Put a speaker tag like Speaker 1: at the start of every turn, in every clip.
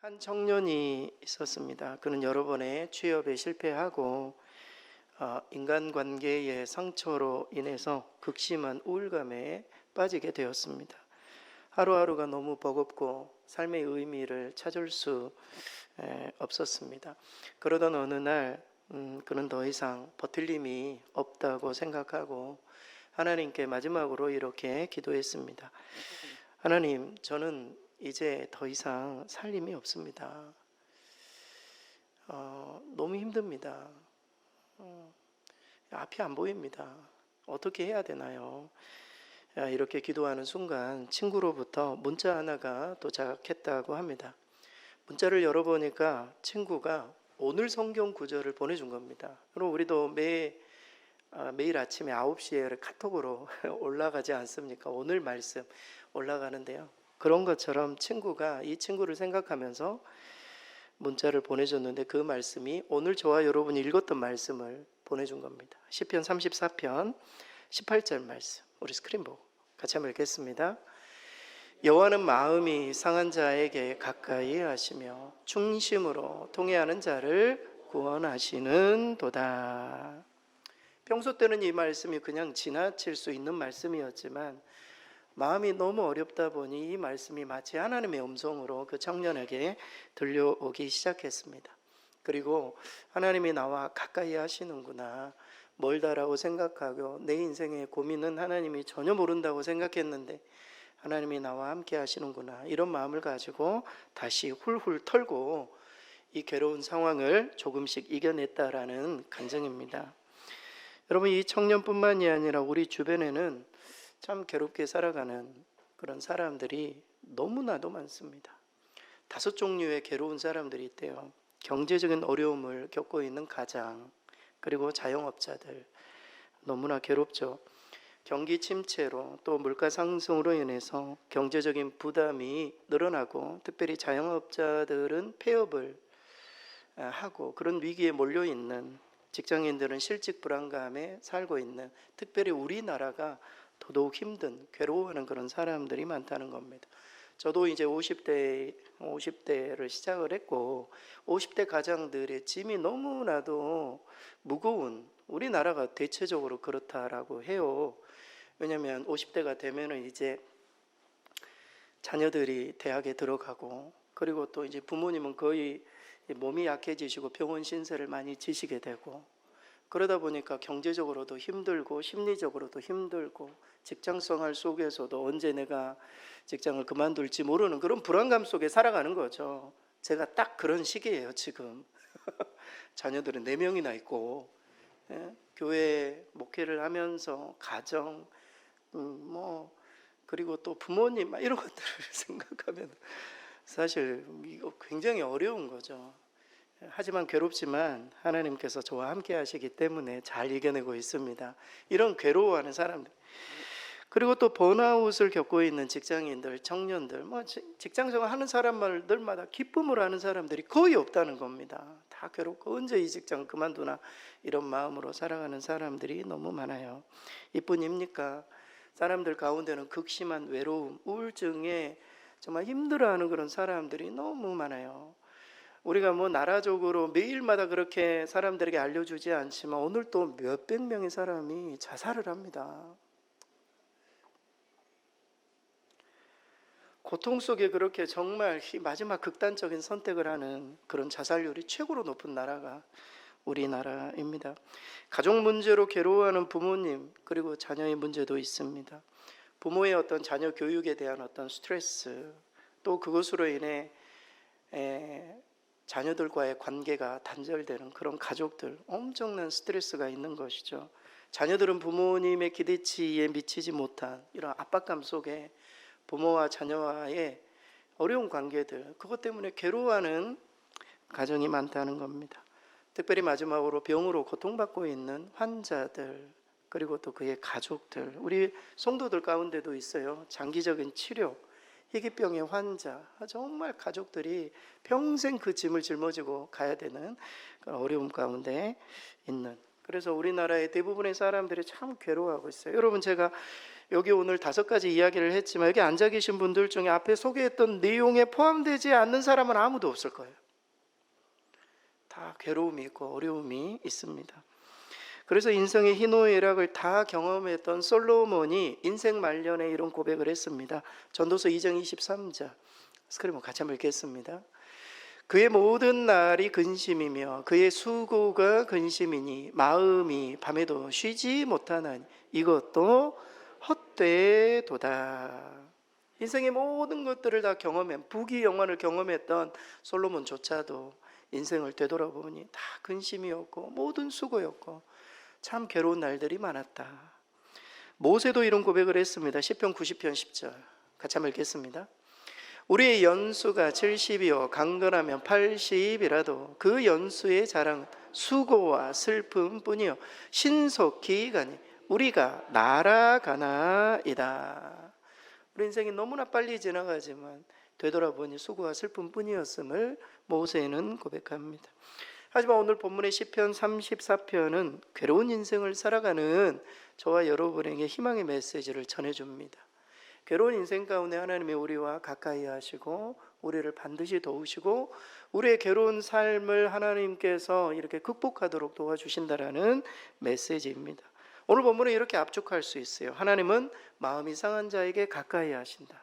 Speaker 1: 한 청년이 있었습니다. 그는 여러 번의 취업에 실패하고 인간관계의 상처로 인해서 극심한 우울감에 빠지게 되었습니다. 하루하루가 너무 버겁고 삶의 의미를 찾을 수 없었습니다. 그러던 어느 날 그는 더 이상 버틸 힘이 없다고 생각하고 하나님께 마지막으로 이렇게 기도했습니다. 하나님, 저는 이제 더 이상 살 힘이 없습니다. 너무 힘듭니다. 앞이 안 보입니다. 어떻게 해야 되나요? 이렇게 기도하는 순간 친구로부터 문자 하나가 도착했다고 합니다. 문자를 열어보니까 친구가 오늘 성경 구절을 보내준 겁니다. 그럼 우리도 매일 아침에 9시에 카톡으로 올라가지 않습니까? 오늘 말씀 올라가는데요. 그런 것처럼 이 친구를 생각하면서 문자를 보내줬는데 그 말씀이 오늘 저와 여러분이 읽었던 말씀을 보내준 겁니다. 시편 34편 18절 말씀, 우리 스크린 보고 같이 한번 읽겠습니다. 여호와는 마음이 상한 자에게 가까이 하시며 중심으로 통회하는 자를 구원하시는 도다. 평소 때는 이 말씀이 그냥 지나칠 수 있는 말씀이었지만 마음이 너무 어렵다 보니 이 말씀이 마치 하나님의 음성으로 그 청년에게 들려오기 시작했습니다. 그리고 하나님이 나와 가까이 하시는구나, 멀다라고 생각하고 내 인생의 고민은 하나님이 전혀 모른다고 생각했는데 하나님이 나와 함께 하시는구나, 이런 마음을 가지고 다시 훌훌 털고 이 괴로운 상황을 조금씩 이겨냈다라는 간증입니다. 여러분, 이 청년뿐만이 아니라 우리 주변에는 참 괴롭게 살아가는 그런 사람들이 너무나도 많습니다. 5종류의 괴로운 사람들이 있대요. 경제적인 어려움을 겪고 있는 가장, 그리고 자영업자들 너무나 괴롭죠. 경기 침체로 또 물가 상승으로 인해서 경제적인 부담이 늘어나고 특별히 자영업자들은 폐업을 하고 그런 위기에 몰려 있는, 직장인들은 실직 불안감에 살고 있는, 특별히 우리나라가 더더욱 힘든, 괴로워하는 그런 사람들이 많다는 겁니다. 저도 이제 50대를 시작을 했고 50대 가장들의 짐이 너무나도 무거운, 우리나라가 대체적으로 그렇다라고 해요. 왜냐하면 50대가 되면은 이제 자녀들이 대학에 들어가고, 그리고 또 이제 부모님은 거의 몸이 약해지시고 병원 신세를 많이 지시게 되고, 그러다 보니까 경제적으로도 힘들고 심리적으로도 힘들고 직장 생활 속에서도 언제 내가 직장을 그만둘지 모르는 그런 불안감 속에 살아가는 거죠. 제가 딱 그런 시기예요 지금. 자녀들은 4명이나 있고, 교회 목회를 하면서 가정, 그리고 또 부모님 이런 것들을 생각하면 사실 이거 굉장히 어려운 거죠. 하지만 괴롭지만 하나님께서 저와 함께 하시기 때문에 잘 이겨내고 있습니다. 이런 괴로워하는 사람들, 그리고 또 번아웃을 겪고 있는 직장인들, 청년들, 직장생활 하는 사람들마다 기쁨으로 하는 사람들이 거의 없다는 겁니다. 다 괴롭고 언제 이 직장 그만두나 이런 마음으로 살아가는 사람들이 너무 많아요. 이뿐입니까? 사람들 가운데는 극심한 외로움, 우울증에 정말 힘들어하는 그런 사람들이 너무 많아요. 우리가 나라적으로 매일마다 그렇게 사람들에게 알려주지 않지만 오늘 또 몇백 명의 사람이 자살을 합니다. 고통 속에 그렇게 정말 마지막 극단적인 선택을 하는 그런 자살률이 최고로 높은 나라가 우리나라입니다. 가족 문제로 괴로워하는 부모님, 그리고 자녀의 문제도 있습니다. 부모의 어떤 자녀 교육에 대한 어떤 스트레스, 또 그것으로 인해 자녀들과의 관계가 단절되는 그런 가족들, 엄청난 스트레스가 있는 것이죠. 자녀들은 부모님의 기대치에 미치지 못한 이런 압박감 속에 부모와 자녀와의 어려운 관계들, 그것 때문에 괴로워하는 가정이 많다는 겁니다. 특별히 마지막으로 병으로 고통받고 있는 환자들, 그리고 또 그의 가족들, 우리 성도들 가운데도 있어요. 장기적인 치료, 희귀병의 환자, 정말 가족들이 평생 그 짐을 짊어지고 가야 되는 어려움 가운데 있는, 그래서 우리나라의 대부분의 사람들이 참 괴로워하고 있어요. 여러분, 제가 여기 오늘 5가지 이야기를 했지만 여기 앉아 계신 분들 중에 앞에 소개했던 내용에 포함되지 않는 사람은 아무도 없을 거예요. 다 괴로움이 있고 어려움이 있습니다. 그래서 인생의 희노애락을 다 경험했던 솔로몬이 인생 말년에 이런 고백을 했습니다. 전도서 2장 23절 스크린 같이 한번 읽겠습니다. 그의 모든 날이 근심이며 그의 수고가 근심이니 마음이 밤에도 쉬지 못하나니 이것도 헛되도다. 인생의 모든 것들을 다 경험한 부귀영화를 경험했던 솔로몬조차도 인생을 되돌아보니 다 근심이었고 모든 수고였고 참 괴로운 날들이 많았다. 모세도 이런 고백을 했습니다. 시편 90편 10절 같이 한번 읽겠습니다. 우리의 연수가 70이요 강건하면 80이라도 그 연수의 자랑은 수고와 슬픔뿐이요 신속히 가니 우리가 날아가나이다. 우리 인생이 너무나 빨리 지나가지만 되돌아보니 수고와 슬픔뿐이었음을 모세는 고백합니다. 하지만 오늘 본문의 시편 34편은 괴로운 인생을 살아가는 저와 여러분에게 희망의 메시지를 전해줍니다. 괴로운 인생 가운데 하나님이 우리와 가까이 하시고 우리를 반드시 도우시고 우리의 괴로운 삶을 하나님께서 이렇게 극복하도록 도와주신다라는 메시지입니다. 오늘 본문에 이렇게 압축할 수 있어요. 하나님은 마음이 상한 자에게 가까이 하신다.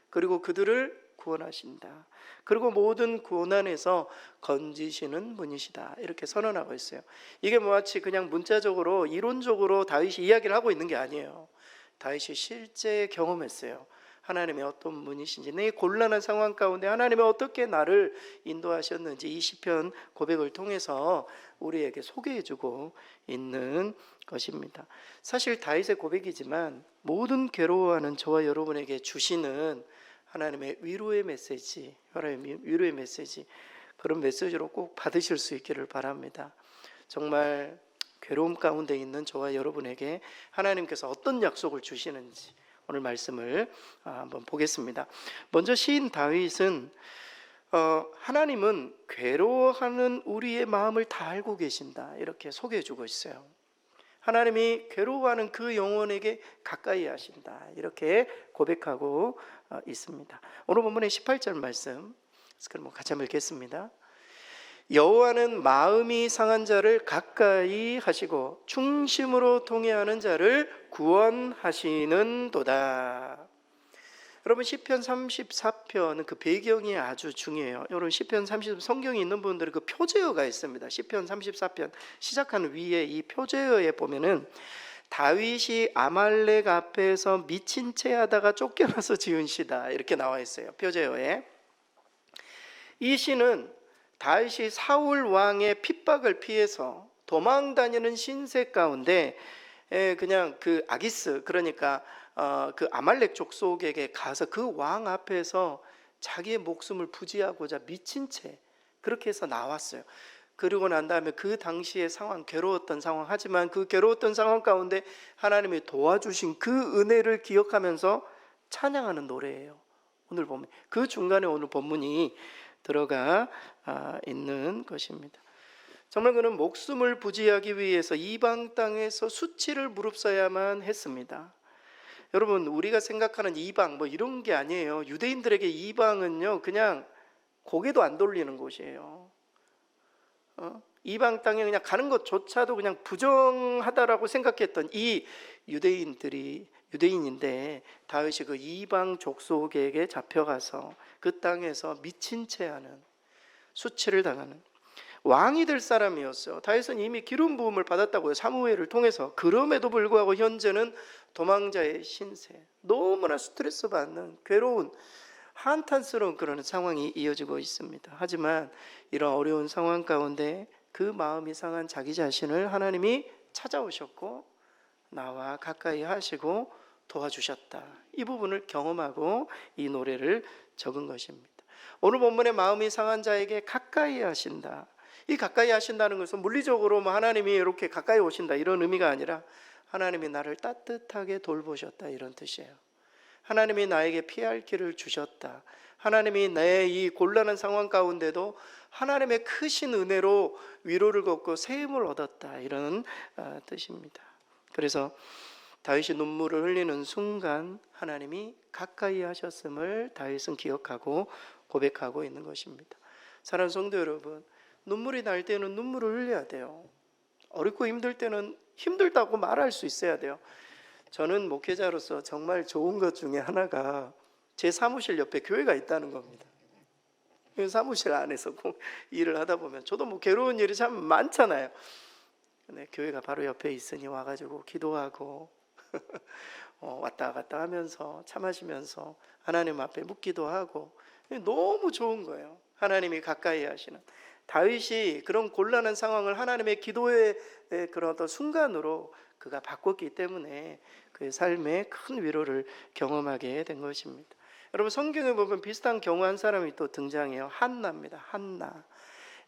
Speaker 1: 그리고 그들을 구원하신다. 그리고 모든 고난에서 건지시는 분이시다. 이렇게 선언하고 있어요. 이게 마치 그냥 문자적으로 이론적으로 다윗이 이야기를 하고 있는 게 아니에요. 다윗이 실제 경험했어요. 하나님의 어떤 분이신지, 내 곤란한 상황 가운데 하나님이 어떻게 나를 인도하셨는지 이 시편 고백을 통해서 우리에게 소개해주고 있는 것입니다. 사실 다윗의 고백이지만 모든 괴로워하는 저와 여러분에게 주시는 하나님의 위로의 메시지, 하나님의 위로의 메시지, 그런 메시지로 꼭 받으실 수 있기를 바랍니다. 정말 괴로움 가운데 있는 저와 여러분에게 하나님께서 어떤 약속을 주시는지 오늘 말씀을 한번 보겠습니다. 먼저 시인 다윗은 하나님은 괴로워하는 우리의 마음을 다 알고 계신다 이렇게 소개해주고 있어요. 하나님이 괴로워하는 그 영혼에게 가까이 하신다 이렇게 고백하고 있습니다. 오늘 본문의 18절 말씀 그럼 같이 한번 읽겠습니다. 여호와는 마음이 상한 자를 가까이 하시고 중심으로 통회하는 자를 구원하시는도다. 여러분 시편 34편은 그 배경이 아주 중요해요. 여러분 시편 30 성경이 있는 분들은 그 표제어가 있습니다. 시편 34편 시작하는 위에 이 표제어에 보면은 다윗이 아말렉 앞에서 미친 채 하다가 쫓겨나서 지은 시다 이렇게 나와 있어요. 표제어에. 이 시는 다윗이 사울 왕의 핍박을 피해서 도망 다니는 신세 가운데 그냥 그 아기스 그러니까 그 아말렉 족속에게 가서 그 왕 앞에서 자기의 목숨을 부지하고자 미친 채 그렇게 해서 나왔어요. 그러고 난 다음에 그 당시의 상황, 괴로웠던 상황, 하지만 그 괴로웠던 상황 가운데 하나님이 도와주신 그 은혜를 기억하면서 찬양하는 노래예요. 오늘 보면 그 중간에 오늘 본문이 들어가 있는 것입니다. 정말 그는 목숨을 부지하기 위해서 이방 땅에서 수치를 무릅써야만 했습니다. 여러분 우리가 생각하는 이방 뭐 이런 게 아니에요. 유대인들에게 이방은요 그냥 고개도 안 돌리는 곳이에요. 이방 땅에 그냥 가는 것조차도 그냥 부정하다라고 생각했던 이 유대인인데 다윗이 그 이방 족속에게 잡혀가서 그 땅에서 미친 채 하는 수치를 당하는 왕이 될 사람이었어요. 다윗은 이미 기름 부음을 받았다고요. 사무엘을 통해서. 그럼에도 불구하고 현재는 도망자의 신세, 너무나 스트레스 받는 괴로운 한탄스러운 그런 상황이 이어지고 있습니다. 하지만 이런 어려운 상황 가운데 그 마음이 상한 자기 자신을 하나님이 찾아오셨고 나와 가까이 하시고 도와주셨다. 이 부분을 경험하고 이 노래를 적은 것입니다. 오늘 본문의 마음이 상한 자에게 가까이 하신다. 이 가까이 하신다는 것은 물리적으로 하나님이 이렇게 가까이 오신다 이런 의미가 아니라 하나님이 나를 따뜻하게 돌보셨다 이런 뜻이에요. 하나님이 나에게 피할 길을 주셨다. 하나님이 내 이 곤란한 상황 가운데도 하나님의 크신 은혜로 위로를 걷고 새 힘을 얻었다 이런 뜻입니다. 그래서 다윗이 눈물을 흘리는 순간 하나님이 가까이 하셨음을 다윗은 기억하고 고백하고 있는 것입니다. 사랑하는 성도 여러분, 눈물이 날 때는 눈물을 흘려야 돼요. 어렵고 힘들 때는 힘들다고 말할 수 있어야 돼요. 저는 목회자로서 정말 좋은 것 중에 하나가 제 사무실 옆에 교회가 있다는 겁니다. 사무실 안에서 일을 하다 보면 저도 뭐 괴로운 일이 참 많잖아요. 근데 교회가 바로 옆에 있으니 와가지고 기도하고 왔다 갔다 하면서 차 마시면서 하나님 앞에 묻기도 하고 너무 좋은 거예요. 하나님이 가까이 하시는. 다윗이 그런 곤란한 상황을 하나님의 기도의 그런 어떤 순간으로 그가 바꿨기 때문에 그의 삶에 큰 위로를 경험하게 된 것입니다. 여러분, 성경에 보면 비슷한 경우 한 사람이 또 등장해요. 한나입니다. 한나.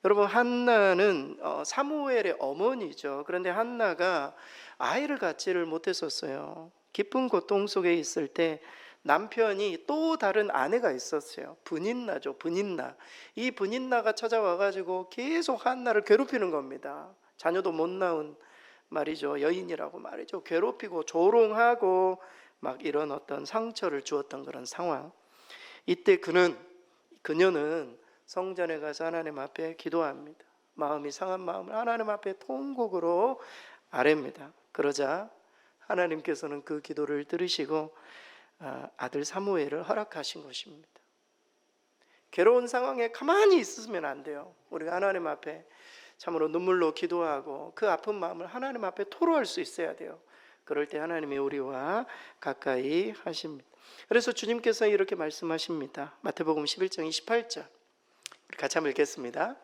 Speaker 1: 여러분, 한나는 사무엘의 어머니죠. 그런데 한나가 아이를 갖지를 못했었어요. 깊은 고통 속에 있을 때 남편이 또 다른 아내가 있었어요. 분인나죠. 분인나. 이 분인나가 찾아와가지고 계속 한나를 괴롭히는 겁니다. 자녀도 못 낳은 말이죠. 여인이라고 말이죠. 괴롭히고 조롱하고 막 이런 어떤 상처를 주었던 그런 상황. 이때 그녀는 성전에 가서 하나님 앞에 기도합니다. 마음이 상한 마음을 하나님 앞에 통곡으로 아뢰입니다. 그러자 하나님께서는 그 기도를 들으시고 아들 사무엘을 허락하신 것입니다. 괴로운 상황에 가만히 있으면 안 돼요. 우리가 하나님 앞에 참으로 눈물로 기도하고 그 아픈 마음을 하나님 앞에 토로할 수 있어야 돼요. 그럴 때 하나님이 우리와 가까이 하십니다. 그래서 주님께서 이렇게 말씀하십니다. 마태복음 11장 28절 같이 한번 읽겠습니다.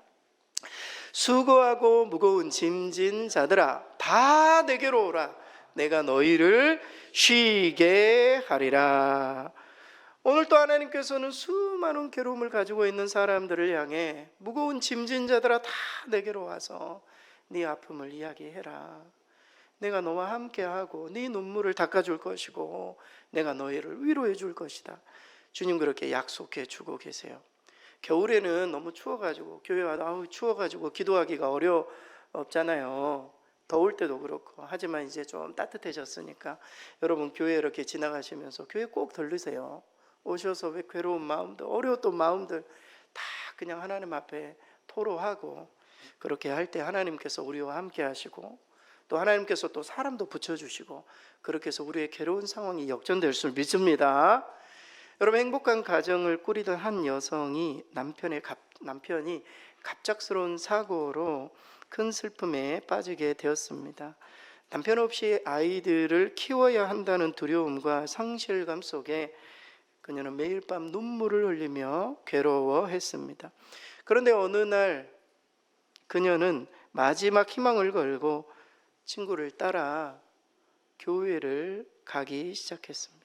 Speaker 1: 수고하고 무거운 짐진 자들아 다 내게로 오라. 내가 너희를 쉬게 하리라. 오늘 또 하나님께서는 수많은 괴로움을 가지고 있는 사람들을 향해 무거운 짐진 자들아 다 내게로 와서 네 아픔을 이야기해라. 내가 너와 함께하고 네 눈물을 닦아줄 것이고 내가 너희를 위로해 줄 것이다. 주님 그렇게 약속해 주고 계세요. 겨울에는 너무 추워가지고 교회 와도 추워가지고 기도하기가 어렵잖아요. 더울 때도 그렇고. 하지만 이제 좀 따뜻해졌으니까 여러분 교회 이렇게 지나가시면서 교회 꼭 들르세요. 오셔서 왜 괴로운 마음들, 어려웠던 마음들 다 그냥 하나님 앞에 토로하고 그렇게 할 때 하나님께서 우리와 함께 하시고 또 하나님께서 또 사람도 붙여주시고 그렇게 해서 우리의 괴로운 상황이 역전될 줄 믿습니다. 여러분, 행복한 가정을 꾸리던 한 여성이 남편이 갑작스러운 사고로 큰 슬픔에 빠지게 되었습니다. 남편 없이 아이들을 키워야 한다는 두려움과 상실감 속에 그녀는 매일 밤 눈물을 흘리며 괴로워했습니다. 그런데 어느 날 그녀는 마지막 희망을 걸고 친구를 따라 교회를 가기 시작했습니다.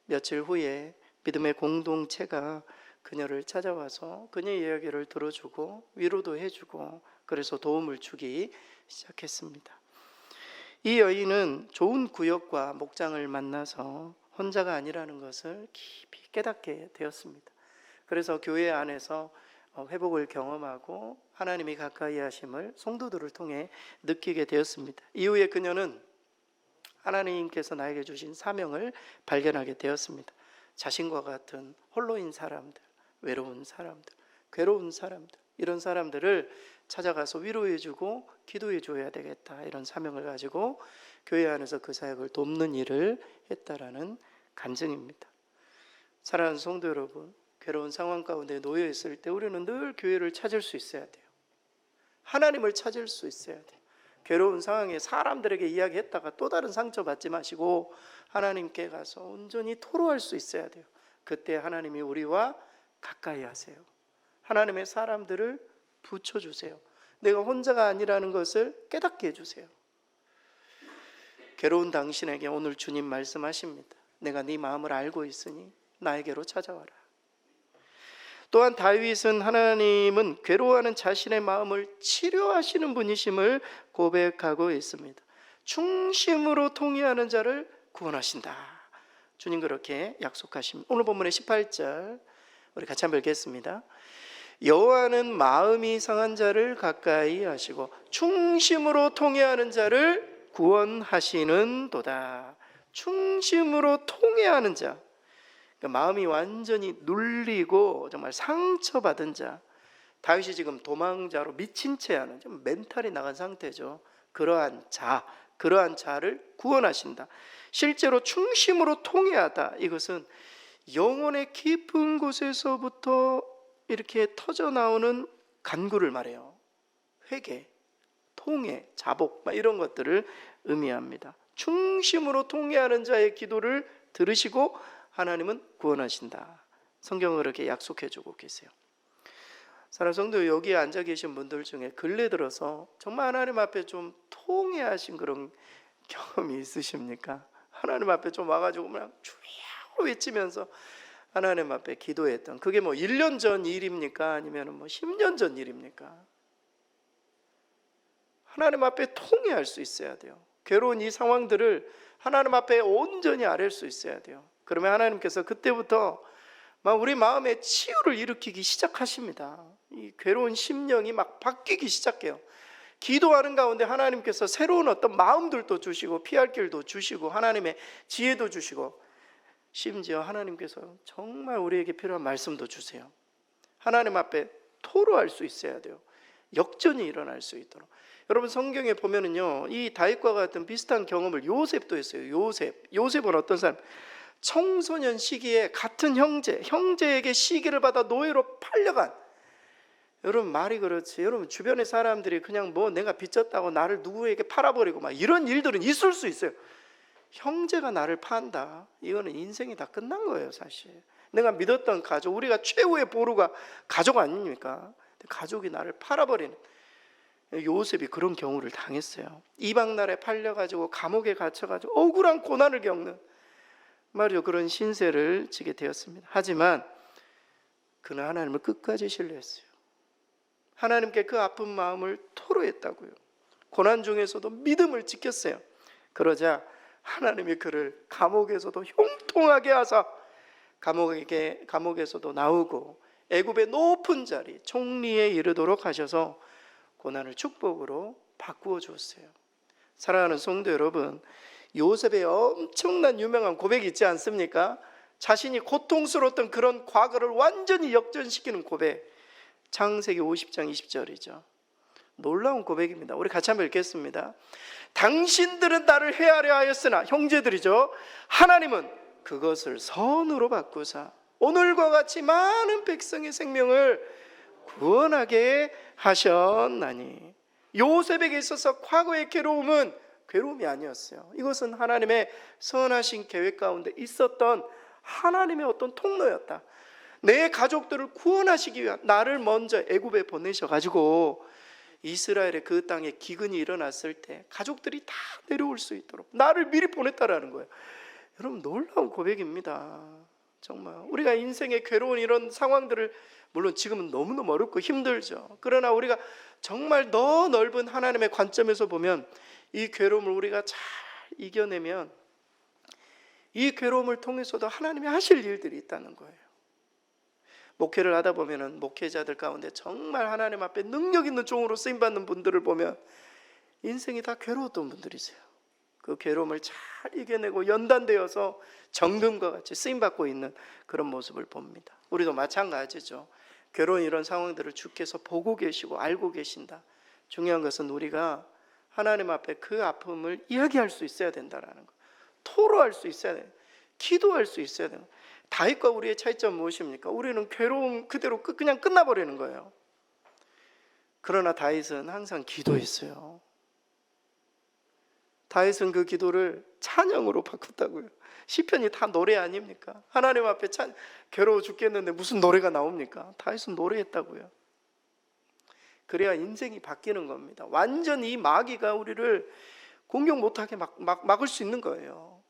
Speaker 1: 며칠 후에 믿음의 공동체가 그녀를 찾아와서 그녀의 이야기를 들어주고 위로도 해주고 그래서 도움을 주기 시작했습니다. 이 여인은 좋은 구역과 목장을 만나서 혼자가 아니라는 것을 깊이 깨닫게 되었습니다. 그래서 교회 안에서 회복을 경험하고 하나님이 가까이 하심을 성도들을 통해 느끼게 되었습니다. 이후에 그녀는 하나님께서 나에게 주신 사명을 발견하게 되었습니다. 자신과 같은 홀로인 사람들, 외로운 사람들, 괴로운 사람들, 이런 사람들을 찾아가서 위로해주고 기도해줘야 되겠다, 이런 사명을 가지고 교회 안에서 그 사역을 돕는 일을 했다라는 간증입니다. 사랑하는 성도 여러분, 괴로운 상황 가운데 놓여 있을 때 우리는 늘 교회를 찾을 수 있어야 돼요. 하나님을 찾을 수 있어야 돼요. 괴로운 상황에 사람들에게 이야기했다가 또 다른 상처 받지 마시고 하나님께 가서 온전히 토로할 수 있어야 돼요. 그때 하나님이 우리와 가까이 하세요. 하나님의 사람들을 붙여주세요. 내가 혼자가 아니라는 것을 깨닫게 해주세요. 괴로운 당신에게 오늘 주님 말씀하십니다. 내가 네 마음을 알고 있으니 나에게로 찾아와라. 또한 다윗은 하나님은 괴로워하는 자신의 마음을 치료하시는 분이심을 고백하고 있습니다. 충심으로 통회하는 자를 구원하신다. 주님 그렇게 약속하십니다. 오늘 본문의 18절 우리 같이 한번 읽겠습니다. 여호와는 마음이 상한 자를 가까이 하시고 충심으로 통회하는 자를 구원하시는도다. 충심으로 통회하는 자, 그러니까 마음이 완전히 눌리고 정말 상처받은 자, 다윗이 지금 도망자로 미친 채 하는, 좀 멘탈이 나간 상태죠. 그러한 자를 구원하신다. 실제로 충심으로 통회하다, 이것은 영혼의 깊은 곳에서부터 이렇게 터져 나오는 간구를 말해요. 회개, 통회, 자복, 이런 것들을 의미합니다. 충심으로 통회하는 자의 기도를 들으시고 하나님은 구원하신다. 성경은 그렇게 약속해주고 계세요. 사랑하는 성도, 여기에 앉아 계신 분들 중에 근래 들어서 정말 하나님 앞에 좀 통회하신 그런 경험이 있으십니까? 하나님 앞에 좀 와가지고 그냥 주여 외치면서 하나님 앞에 기도했던, 그게 뭐 1년 전 일입니까? 아니면 뭐 10년 전 일입니까? 하나님 앞에 통회할 수 있어야 돼요. 괴로운 이 상황들을 하나님 앞에 온전히 아뢰을 수 있어야 돼요. 그러면 하나님께서 그때부터 막 우리 마음에 치유를 일으키기 시작하십니다. 이 괴로운 심령이 막 바뀌기 시작해요. 기도하는 가운데 하나님께서 새로운 어떤 마음들도 주시고 피할 길도 주시고 하나님의 지혜도 주시고, 심지어 하나님께서 정말 우리에게 필요한 말씀도 주세요. 하나님 앞에 토로할 수 있어야 돼요. 역전이 일어날 수 있도록. 여러분, 성경에 보면은요, 이 다윗과 같은 비슷한 경험을 요셉도 했어요. 요셉은 어떤 사람? 청소년 시기에 같은 형제에게 시기를 받아 노예로 팔려간. 여러분, 말이 그렇지. 여러분, 주변의 사람들이 그냥 뭐 내가 빚졌다고 나를 누구에게 팔아버리고 막 이런 일들은 있을 수 있어요. 형제가 나를 판다, 이거는 인생이 다 끝난 거예요. 사실 내가 믿었던 가족, 우리가 최후의 보루가 가족 아닙니까? 가족이 나를 팔아버리는, 요셉이 그런 경우를 당했어요. 이방 나라에 팔려가지고 감옥에 갇혀가지고 억울한 고난을 겪는 말이죠. 그런 신세를 지게 되었습니다. 하지만 그는 하나님을 끝까지 신뢰했어요. 하나님께 그 아픈 마음을 토로했다고요. 고난 중에서도 믿음을 지켰어요. 그러자 하나님이 그를 감옥에서도 형통하게 하사 감옥에서도 나오고 애굽의 높은 자리, 총리에 이르도록 하셔서 고난을 축복으로 바꾸어 주었어요. 사랑하는 성도 여러분, 요셉의 엄청난 유명한 고백이 있지 않습니까? 자신이 고통스러웠던 그런 과거를 완전히 역전시키는 고백, 창세기 50장 20절이죠. 놀라운 고백입니다. 우리 같이 한번 읽겠습니다. 당신들은 나를 해하려 하였으나, 형제들이죠, 하나님은 그것을 선으로 바꾸사 오늘과 같이 많은 백성의 생명을 구원하게 하셨나니. 요셉에게 있어서 과거의 괴로움은 괴로움이 아니었어요. 이것은 하나님의 선하신 계획 가운데 있었던 하나님의 어떤 통로였다. 내 가족들을 구원하시기 위한, 나를 먼저 애굽에 보내셔가지고 이스라엘의 그 땅에 기근이 일어났을 때 가족들이 다 내려올 수 있도록 나를 미리 보냈다라는 거예요. 여러분, 놀라운 고백입니다. 정말 우리가 인생의 괴로운 이런 상황들을, 물론 지금은 너무너무 어렵고 힘들죠. 그러나 우리가 정말 더 넓은 하나님의 관점에서 보면 이 괴로움을 우리가 잘 이겨내면 이 괴로움을 통해서도 하나님이 하실 일들이 있다는 거예요. 목회를 하다 보면은 목회자들 가운데 정말 하나님 앞에 능력 있는 종으로 쓰임받는 분들을 보면 인생이 다 괴로웠던 분들이세요. 그 괴로움을 잘 이겨내고 연단되어서 정금과 같이 쓰임받고 있는 그런 모습을 봅니다. 우리도 마찬가지죠. 괴로운 이런 상황들을 주께서 보고 계시고 알고 계신다. 중요한 것은 우리가 하나님 앞에 그 아픔을 이야기할 수 있어야 된다는 거, 토로할 수 있어야 돼, 기도할 수 있어야 되는. 다윗과 우리의 차이점 무엇입니까? 우리는 괴로움 그대로 그냥 끝나버리는 거예요. 그러나 다윗은 항상 기도했어요. 다윗은 그 기도를 찬양으로 바꿨다고요. 시편이 다 노래 아닙니까? 하나님 앞에 괴로워 죽겠는데 무슨 노래가 나옵니까? 다윗은 노래했다고요. 그래야 인생이 바뀌는 겁니다. 완전히 이 마귀가 우리를 공격 못하게 막을 수 있는 거예요.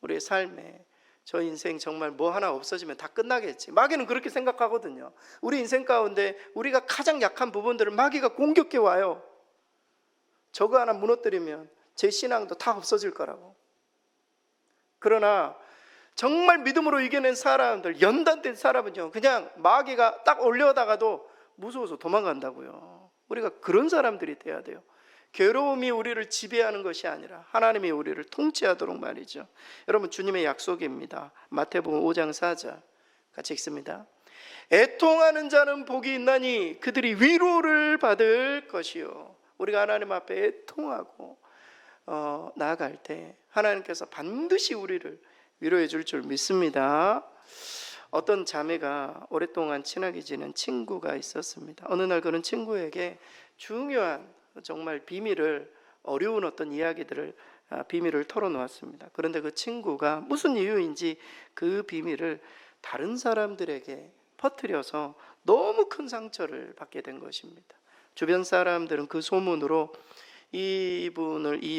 Speaker 1: 우리의 삶에 저 인생 정말 뭐 하나 없어지면 다 끝나겠지. 마귀는 그렇게 생각하거든요. 우리 인생 가운데 우리가 가장 약한 부분들을 마귀가 공격해 와요. 저거 하나 무너뜨리면 제 신앙도 다 없어질 거라고. 그러나 정말 믿음으로 이겨낸 사람들, 연단된 사람은요, 그냥 마귀가 딱 올려다가도 무서워서 도망간다고요. 우리가 그런 사람들이 돼야 돼요. 괴로움이 우리를 지배하는 것이 아니라 하나님이 우리를 통치하도록 말이죠. 여러분, 주님의 약속입니다. 마태복음 5장 4절 같이 읽습니다. 애통하는 자는 복이 있나니 그들이 위로를 받을 것이요. 우리가 하나님 앞에 애통하고 나아갈 때 하나님께서 반드시 우리를 위로해 줄 줄 믿습니다. 어떤 자매가 오랫동안 친하게 지낸 친구가 있었습니다. 어느 날 그런 친구에게 중요한 정말 비밀을, 어려운 어떤 이야기들을, 비밀을 털어놓았습니다. 그런데 그 친구가 무슨 이유인지 그 비밀을 다른 사람들에게 퍼뜨려서 너무 큰 상처를 받게 된 것입니다. 주변 사람들은 그 소문으로 이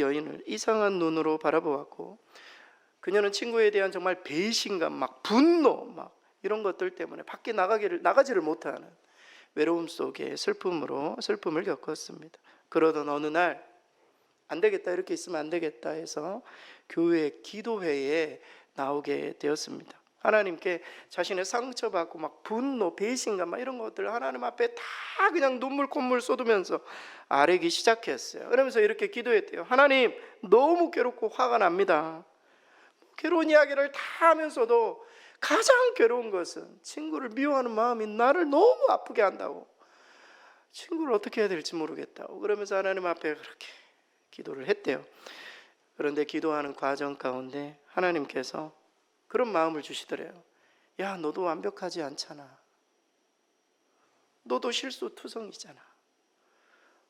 Speaker 1: 여인을 이상한 눈으로 바라보았고, 그녀는 친구에 대한 정말 배신감, 막 분노, 막 이런 것들 때문에 밖에 나가지를 못하는 외로움 속에 슬픔을 겪었습니다. 그러던 어느 날 안 되겠다, 이렇게 있으면 안 되겠다 해서 교회 기도회에 나오게 되었습니다. 하나님께 자신의 상처받고 막 분노, 배신감 막 이런 것들 하나님 앞에 다 그냥 눈물 콧물 쏟으면서 아뢰기 시작했어요. 그러면서 이렇게 기도했대요. 하나님, 너무 괴롭고 화가 납니다. 괴로운 이야기를 다 하면서도 가장 괴로운 것은 친구를 미워하는 마음이 나를 너무 아프게 한다고, 친구를 어떻게 해야 될지 모르겠다고, 그러면서 하나님 앞에 그렇게 기도를 했대요. 그런데 기도하는 과정 가운데 하나님께서 그런 마음을 주시더래요. 야, 너도 완벽하지 않잖아. 너도 실수투성이잖아.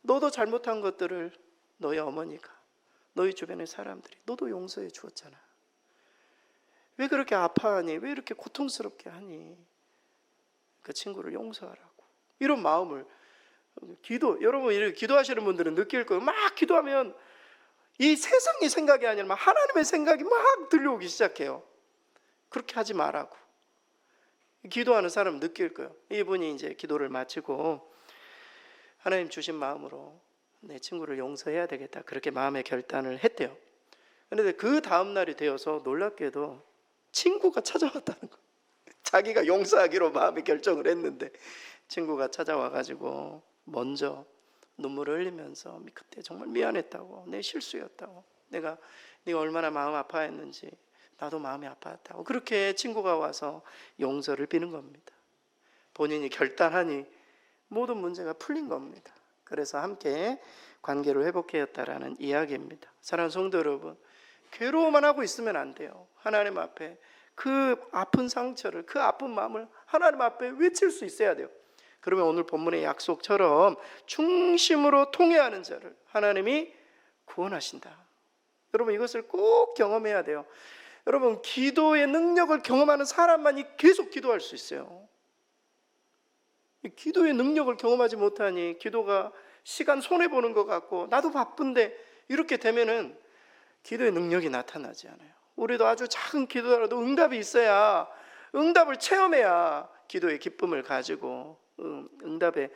Speaker 1: 너도 잘못한 것들을 너희 어머니가, 너희 주변의 사람들이 너도 용서해 주었잖아. 왜 그렇게 아파하니? 왜 이렇게 고통스럽게 하니? 그 친구를 용서하라고. 이런 마음을 여러분 이렇게 기도하시는 분들은 느낄 거예요. 막 기도하면 이 세상의 생각이 아니라 막 하나님의 생각이 막 들려오기 시작해요. 그렇게 하지 말라고. 기도하는 사람은 느낄 거예요. 이분이 이제 기도를 마치고 하나님 주신 마음으로 내 친구를 용서해야 되겠다, 그렇게 마음의 결단을 했대요. 그런데 그 다음 날이 되어서 놀랍게도 친구가 찾아왔다는 거예요. 자기가 용서하기로 마음의 결정을 했는데 친구가 찾아와가지고 먼저 눈물을 흘리면서 그때 정말 미안했다고, 내 실수였다고, 네가 얼마나 마음 아파했는지 나도 마음이 아팠다고, 그렇게 친구가 와서 용서를 비는 겁니다. 본인이 결단하니 모든 문제가 풀린 겁니다. 그래서 함께 관계를 회복하였다라는 이야기입니다. 사랑하는 성도 여러분, 괴로워만 하고 있으면 안 돼요. 하나님 앞에 그 아픈 상처를, 그 아픈 마음을 하나님 앞에 외칠 수 있어야 돼요. 그러면 오늘 본문의 약속처럼 중심으로 통회하는 자를 하나님이 구원하신다. 여러분, 이것을 꼭 경험해야 돼요. 여러분, 기도의 능력을 경험하는 사람만이 계속 기도할 수 있어요. 기도의 능력을 경험하지 못하니 기도가 시간 손해보는 것 같고, 나도 바쁜데 이렇게 되면은 기도의 능력이 나타나지 않아요. 우리도 아주 작은 기도라도 응답이 있어야, 응답을 체험해야 기도의 기쁨을 가지고, 응답의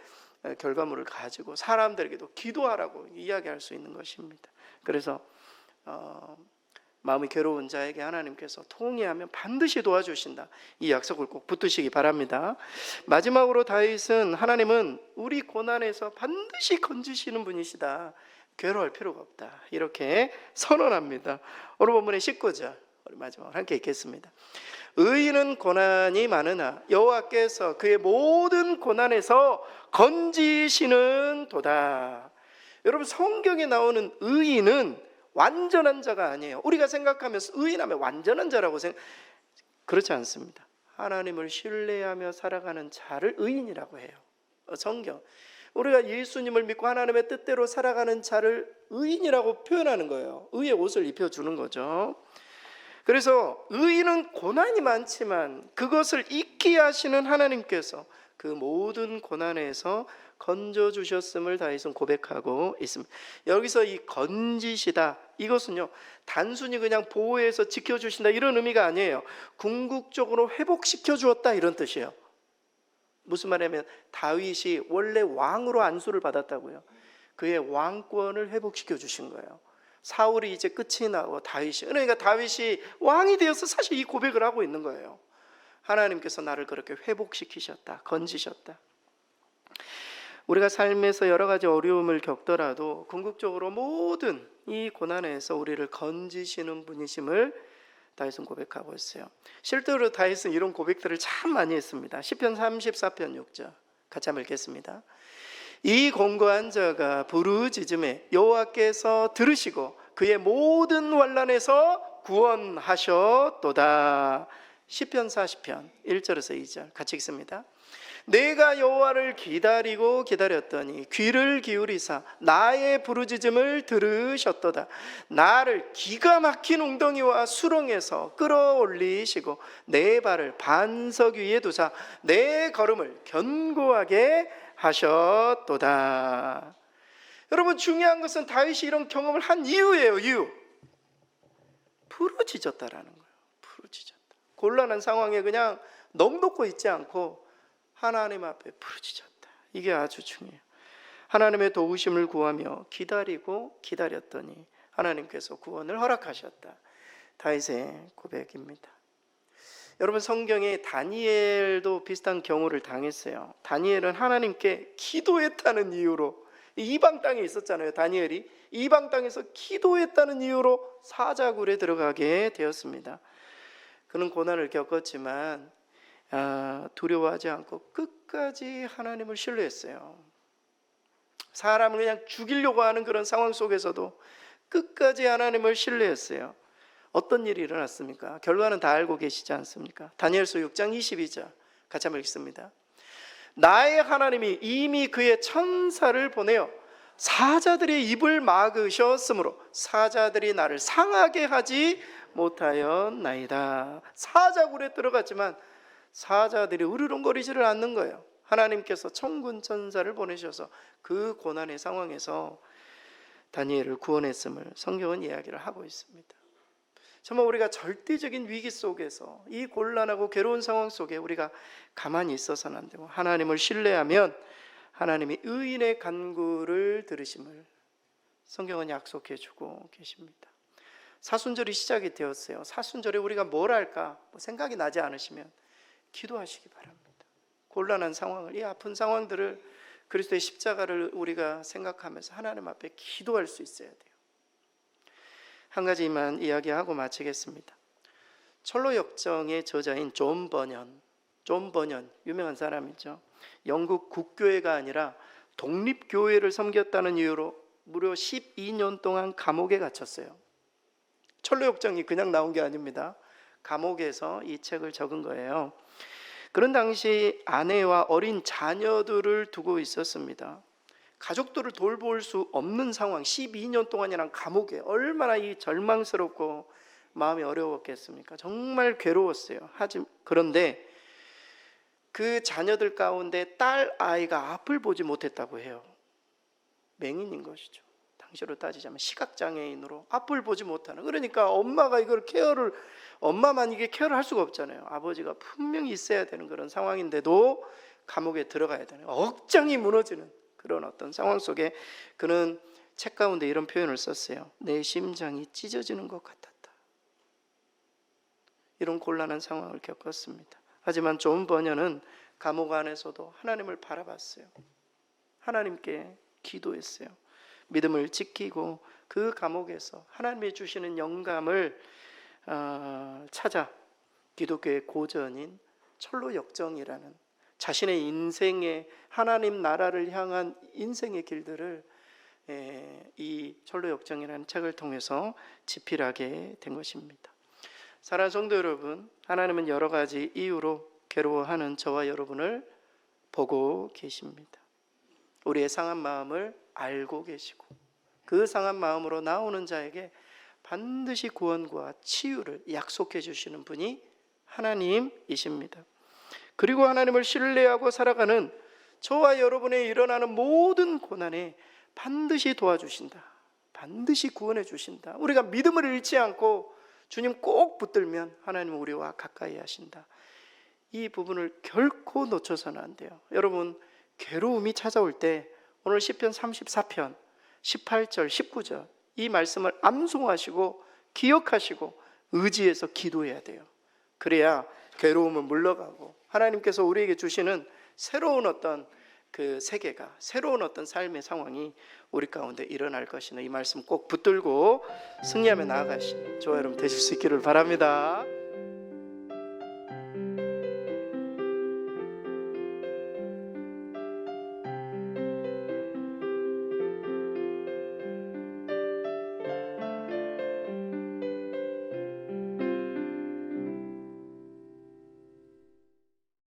Speaker 1: 결과물을 가지고 사람들에게도 기도하라고 이야기할 수 있는 것입니다. 그래서 마음이 괴로운 자에게 하나님께서 통회하면 반드시 도와주신다, 이 약속을 꼭 붙드시기 바랍니다. 마지막으로 다윗은 하나님은 우리 고난에서 반드시 건지시는 분이시다, 괴로워할 필요가 없다, 이렇게 선언합니다. 오늘 본문의 19절 우리 마지막으로 함께 읽겠습니다. 의인은 고난이 많으나 여호와께서 그의 모든 고난에서 건지시는 도다. 여러분, 성경에 나오는 의인은 완전한 자가 아니에요. 우리가 생각하면 의인하면 완전한 자라고 그렇지 않습니다. 하나님을 신뢰하며 살아가는 자를 의인이라고 해요. 성경, 우리가 예수님을 믿고 하나님의 뜻대로 살아가는 자를 의인이라고 표현하는 거예요. 의의 옷을 입혀주는 거죠. 그래서 의인은 고난이 많지만 그것을 잊게 하시는 하나님께서 그 모든 고난에서 건져주셨음을 다윗은 고백하고 있습니다. 여기서 이 건지시다, 이것은요 단순히 그냥 보호해서 지켜주신다 이런 의미가 아니에요. 궁극적으로 회복시켜 주었다, 이런 뜻이에요. 무슨 말이냐면 다윗이 원래 왕으로 안수를 받았다고요. 그의 왕권을 회복시켜 주신 거예요. 사울이 이제 끝이 나고 그러니까 다윗이 왕이 되어서 사실 이 고백을 하고 있는 거예요. 하나님께서 나를 그렇게 회복시키셨다, 건지셨다. 우리가 삶에서 여러 가지 어려움을 겪더라도 궁극적으로 모든 이 고난에서 우리를 건지시는 분이심을 다윗은 고백하고 있어요. 실제로 다윗은 이런 고백들을 참 많이 했습니다. 시편 34편 6절 같이 한번 읽겠습니다. 이 공고한 자가 부르짖음에 여호와께서 들으시고 그의 모든 환난에서 구원하셨도다. 시편 40편 1절에서 2절 같이 읽습니다. 내가 여호와를 기다리고 기다렸더니 귀를 기울이사 나의 부르짖음을 들으셨도다. 나를 기가 막힌 웅덩이와 수렁에서 끌어올리시고 내 발을 반석 위에 두사 내 걸음을 견고하게 하셨도다. 여러분, 중요한 것은 다윗이 이런 경험을 한 이유예요. 이유. 부르짖었다라는 거예요. 부르짖었다. 곤란한 상황에 그냥 넋놓고 있지 않고 하나님 앞에 부르짖었다. 이게 아주 중요해요. 하나님의 도우심을 구하며 기다리고 기다렸더니 하나님께서 구원을 허락하셨다. 다윗의 고백입니다. 여러분, 성경에 다니엘도 비슷한 경우를 당했어요. 다니엘은 하나님께 기도했다는 이유로, 이방 땅에 있었잖아요. 다니엘이 이방 땅에서 기도했다는 이유로 사자굴에 들어가게 되었습니다. 그는 고난을 겪었지만 두려워하지 않고 끝까지 하나님을 신뢰했어요. 사람을 그냥 죽이려고 하는 그런 상황 속에서도 끝까지 하나님을 신뢰했어요. 어떤 일이 일어났습니까? 결과는 다 알고 계시지 않습니까? 다니엘서 6장 22절 같이 한번 읽습니다. 나의 하나님이 이미 그의 천사를 보내어 사자들의 입을 막으셨으므로 사자들이 나를 상하게 하지 못하였나이다. 사자굴에 들어갔지만 사자들이 으르렁거리지를 않는 거예요. 하나님께서 천군 천사를 보내셔서 그 고난의 상황에서 다니엘을 구원했음을 성경은 이야기를 하고 있습니다. 정말 우리가 절대적인 위기 속에서 이 곤란하고 괴로운 상황 속에 우리가 가만히 있어서는 안 되고 하나님을 신뢰하면 하나님이 의인의 간구를 들으심을 성경은 약속해 주고 계십니다. 사순절이 시작이 되었어요. 사순절에 우리가 뭘 할까 생각이 나지 않으시면 기도하시기 바랍니다. 곤란한 상황을, 이 아픈 상황들을 그리스도의 십자가를 우리가 생각하면서 하나님 앞에 기도할 수 있어야 돼요. 한 가지만 이야기하고 마치겠습니다. 철로역정의 저자인 존 버년 유명한 사람이죠. 영국 국교회가 아니라 독립교회를 섬겼다는 이유로 무려 12년 동안 감옥에 갇혔어요. 철로역정이 그냥 나온 게 아닙니다. 감옥에서 이 책을 적은 거예요. 그런 당시 아내와 어린 자녀들을 두고 있었습니다. 가족들을 돌볼 수 없는 상황, 12년 동안이란 감옥에 얼마나 이 절망스럽고 마음이 어려웠겠습니까? 정말 괴로웠어요. 그런데 그 자녀들 가운데 딸 아이가 앞을 보지 못했다고 해요. 맹인인 것이죠. 당시로 따지자면 시각장애인으로 앞을 보지 못하는, 그러니까 엄마가 이걸 엄마만 이게 케어를 할 수가 없잖아요. 아버지가 분명히 있어야 되는 그런 상황인데도 감옥에 들어가야 되는, 억장이 무너지는 그런 어떤 상황 속에 그는 책 가운데 이런 표현을 썼어요. 내 심장이 찢어지는 것 같았다. 이런 곤란한 상황을 겪었습니다. 하지만 존 버년은 감옥 안에서도 하나님을 바라봤어요. 하나님께 기도했어요. 믿음을 지키고 그 감옥에서 하나님이 주시는 영감을 찾아 기독교의 고전인 철로역정이라는 자신의 인생의 하나님 나라를 향한 인생의 길들을 이 철로역정이라는 책을 통해서 집필하게 된 것입니다. 사랑하는 성도 여러분, 하나님은 여러 가지 이유로 괴로워하는 저와 여러분을 보고 계십니다. 우리의 상한 마음을 알고 계시고 그 상한 마음으로 나오는 자에게 반드시 구원과 치유를 약속해 주시는 분이 하나님이십니다. 그리고 하나님을 신뢰하고 살아가는 저와 여러분의 일어나는 모든 고난에 반드시 도와주신다. 반드시 구원해 주신다. 우리가 믿음을 잃지 않고 주님 꼭 붙들면 하나님은 우리와 가까이 하신다. 이 부분을 결코 놓쳐서는 안 돼요. 여러분, 괴로움이 찾아올 때 오늘 시편 34편 18절 19절 이 말씀을 암송하시고 기억하시고 의지해서 기도해야 돼요. 그래야 괴로움은 물러가고 하나님께서 우리에게 주시는 새로운 어떤 그 세계가, 새로운 어떤 삶의 상황이 우리 가운데 일어날 것이니 이 말씀 꼭 붙들고 승리하며 나아가시니 저와 여러분 되실 수 있기를 바랍니다.